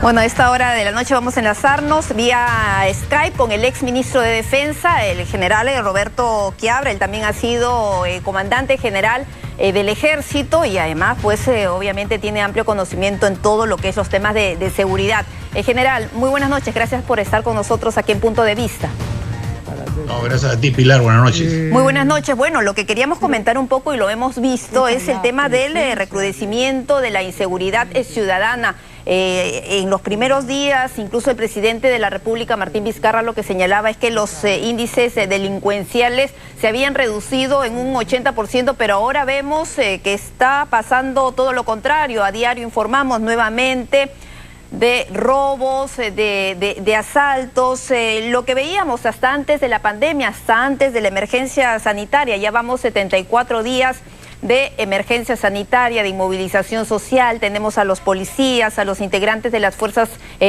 Bueno, a esta hora de la noche vamos a enlazarnos vía Skype con el ex ministro de Defensa, el general Roberto Quiabra. Él también ha sido comandante general del Ejército y además, pues, obviamente tiene amplio conocimiento en todo lo que es los temas de seguridad. General, muy buenas noches. Gracias por estar con nosotros aquí en Punto de Vista. No, gracias a ti, Pilar. Buenas noches. Muy buenas noches. Bueno, lo que queríamos comentar un poco y lo hemos visto es el tema del recrudecimiento de la inseguridad ciudadana. En los primeros días, incluso el presidente de la República, Martín Vizcarra, lo que señalaba es que los índices delincuenciales se habían reducido en un 80%, pero ahora vemos que está pasando todo lo contrario. A diario informamos nuevamente de robos, de asaltos, lo que veíamos hasta antes de la pandemia, hasta antes de la emergencia sanitaria. Ya vamos 74 días de emergencia sanitaria, de inmovilización social. Tenemos a los policías, a los integrantes de las Fuerzas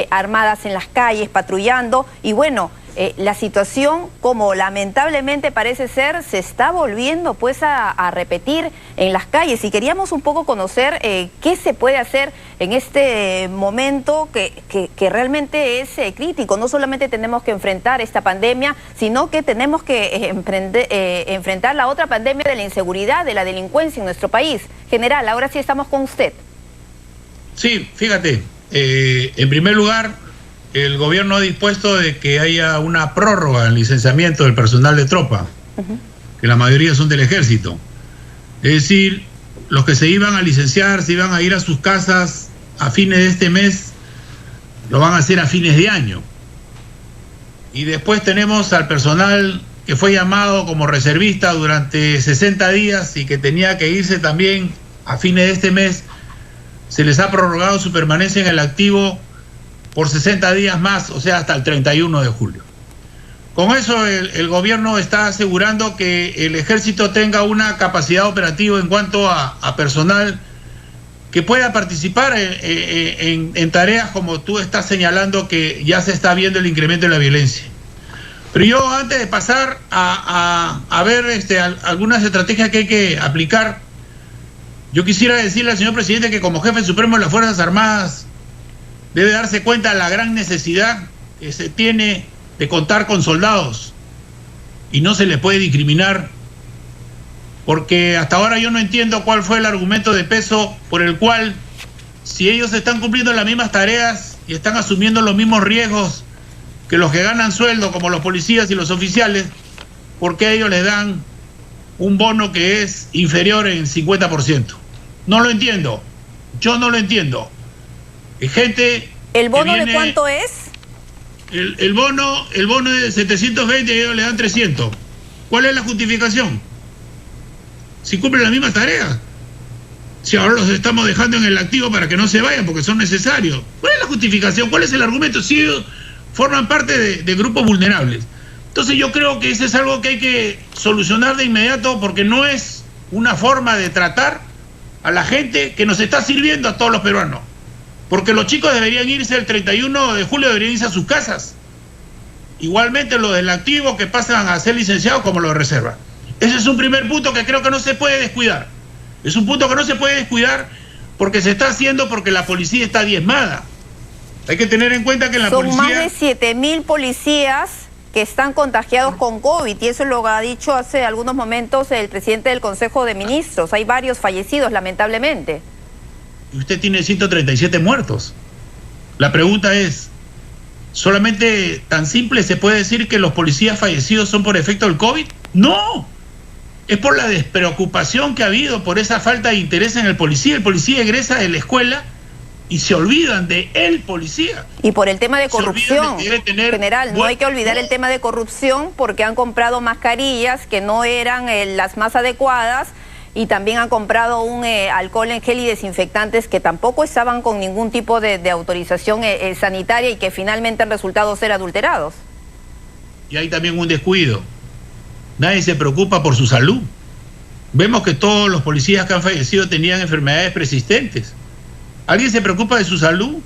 Armadas en las calles patrullando y bueno, la situación, como lamentablemente parece ser, se está volviendo pues a repetir en las calles y queríamos un poco conocer qué se puede hacer en este momento que realmente es crítico. No solamente tenemos que enfrentar esta pandemia, sino que tenemos que enfrentar la otra pandemia de la inseguridad, de la delincuencia en nuestro país. General, ahora sí estamos con usted. Sí, fíjate, en primer lugar, el gobierno ha dispuesto de que haya una prórroga en licenciamiento del personal de tropa, que la mayoría son del ejército. Es decir, los que se iban a licenciar, se iban a ir a sus casas a fines de este mes, lo van a hacer a fines de año. Y después tenemos al personal que fue llamado como reservista durante 60 días y que tenía que irse también a fines de este mes. Se les ha prorrogado su permanencia en el activo por 60 días más, o sea, hasta el 31 de julio. Con eso el gobierno está asegurando que el ejército tenga una capacidad operativa en cuanto a personal que pueda participar en tareas como tú estás señalando, que ya se está viendo el incremento de la violencia. Pero yo, antes de pasar a ver algunas estrategias que hay que aplicar, yo quisiera decirle al señor presidente que como jefe supremo de las Fuerzas Armadas debe darse cuenta de la gran necesidad que se tiene de contar con soldados y no se les puede discriminar, porque hasta ahora yo no entiendo cuál fue el argumento de peso por el cual, si ellos están cumpliendo las mismas tareas y están asumiendo los mismos riesgos que los que ganan sueldo como los policías y los oficiales, ¿por qué ellos les dan un bono que es inferior en 50%? No lo entiendo, yo no lo entiendo. Gente. ¿El bono de cuánto es? El bono es de 720 y ellos le dan 300. ¿Cuál es la justificación? Si cumplen las mismas tareas. Si ahora los estamos dejando en el activo para que no se vayan porque son necesarios. ¿Cuál es la justificación? ¿Cuál es el argumento? Si ellos forman parte de grupos vulnerables. Entonces yo creo que eso es algo que hay que solucionar de inmediato, porque no es una forma de tratar a la gente que nos está sirviendo a todos los peruanos. Porque los chicos deberían irse el 31 de julio, deberían irse a sus casas. Igualmente los del activo que pasan a ser licenciados como los de reserva. Ese es un primer punto que creo que no se puede descuidar. Es un punto que no se puede descuidar porque se está haciendo porque la policía está diezmada. Hay que tener en cuenta que en la policía... Son más de 7.000 policías que están contagiados con COVID y eso lo ha dicho hace algunos momentos el presidente del Consejo de Ministros. Hay varios fallecidos, lamentablemente. Y usted tiene 137 muertos. La pregunta es, ¿solamente tan simple se puede decir que los policías fallecidos son por efecto del COVID? ¡No! Es por la despreocupación que ha habido, por esa falta de interés en el policía. El policía egresa de la escuela y se olvidan de el policía. Y por el tema de corrupción, general, no hay que olvidar el tema de corrupción, porque han comprado mascarillas que no eran las más adecuadas, y también han comprado un alcohol en gel y desinfectantes que tampoco estaban con ningún tipo de autorización sanitaria y que finalmente han resultado ser adulterados. Y hay también un descuido. Nadie se preocupa por su salud. Vemos que todos los policías que han fallecido tenían enfermedades persistentes. ¿Alguien se preocupa de su salud?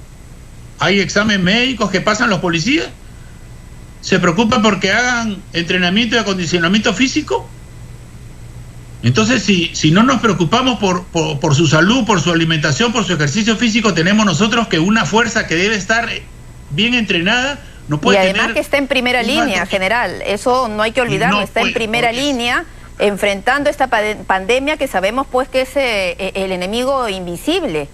¿Hay exámenes médicos que pasan los policías? ¿Se preocupa porque hagan entrenamiento y acondicionamiento físico? Entonces, si no nos preocupamos por su salud, por su alimentación, por su ejercicio físico, tenemos nosotros que una fuerza que debe estar bien entrenada no puede tener... Y además que está en primera línea, general. Eso no hay que olvidarlo, está en primera línea enfrentando esta pandemia que sabemos pues que es el enemigo invisible.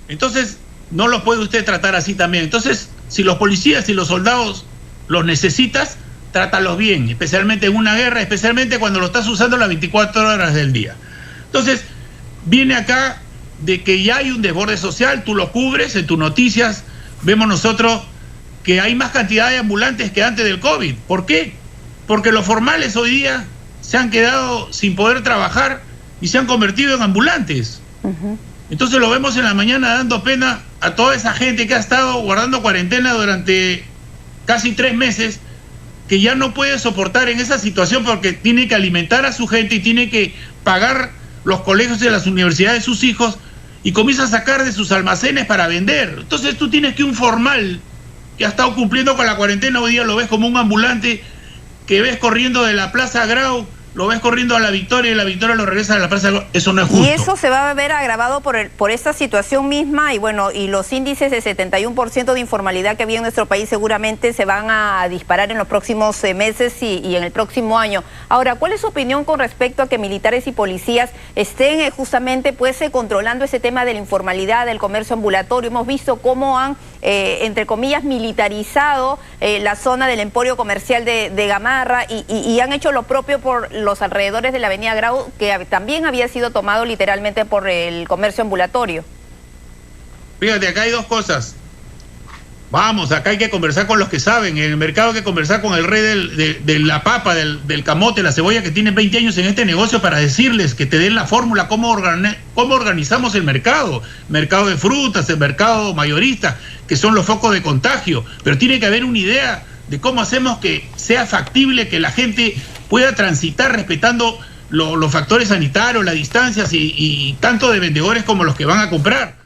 Entonces, no los puede usted tratar así también. Entonces, si los policías y los soldados los necesitas, trátalos bien, especialmente en una guerra, especialmente cuando lo estás usando las 24 horas del día. Entonces, viene acá de que ya hay un desborde social, tú lo cubres en tus noticias, vemos nosotros que hay más cantidad de ambulantes que antes del COVID. ¿Por qué? Porque los formales hoy día se han quedado sin poder trabajar y se han convertido en ambulantes. Entonces lo vemos en la mañana dando pena a toda esa gente que ha estado guardando cuarentena durante casi 3 meses, que ya no puede soportar en esa situación porque tiene que alimentar a su gente y tiene que pagar los colegios y las universidades de sus hijos y comienza a sacar de sus almacenes para vender. Entonces tú tienes que un formal que ha estado cumpliendo con la cuarentena, hoy día lo ves como un ambulante que ves corriendo de la Plaza Grau, lo ves corriendo a la Victoria y la Victoria lo regresa a la Plaza Grau. Eso no es justo. Y eso se va a ver agravado por esta situación misma y bueno, y los índices de 71% de informalidad que había en nuestro país seguramente se van a disparar en los próximos meses y en el próximo año. Ahora, ¿cuál es su opinión con respecto a que militares y policías estén justamente pues controlando ese tema de la informalidad, del comercio ambulatorio? Hemos visto cómo han, entre comillas, militarizado la zona del emporio comercial de Gamarra y han hecho lo propio por los alrededores de la avenida Grau, que también había sido tomado literalmente por el comercio ambulatorio. Fíjate, acá hay dos cosas. Vamos, acá hay que conversar con los que saben. En el mercado hay que conversar con el rey de la papa, del camote, la cebolla, que tiene 20 años en este negocio, para decirles que te den la fórmula, cómo organizamos el mercado de frutas, el mercado mayorista, que son los focos de contagio. Pero tiene que haber una idea de cómo hacemos que sea factible que la gente pueda transitar respetando los factores sanitarios, las distancias y tanto de vendedores como los que van a comprar.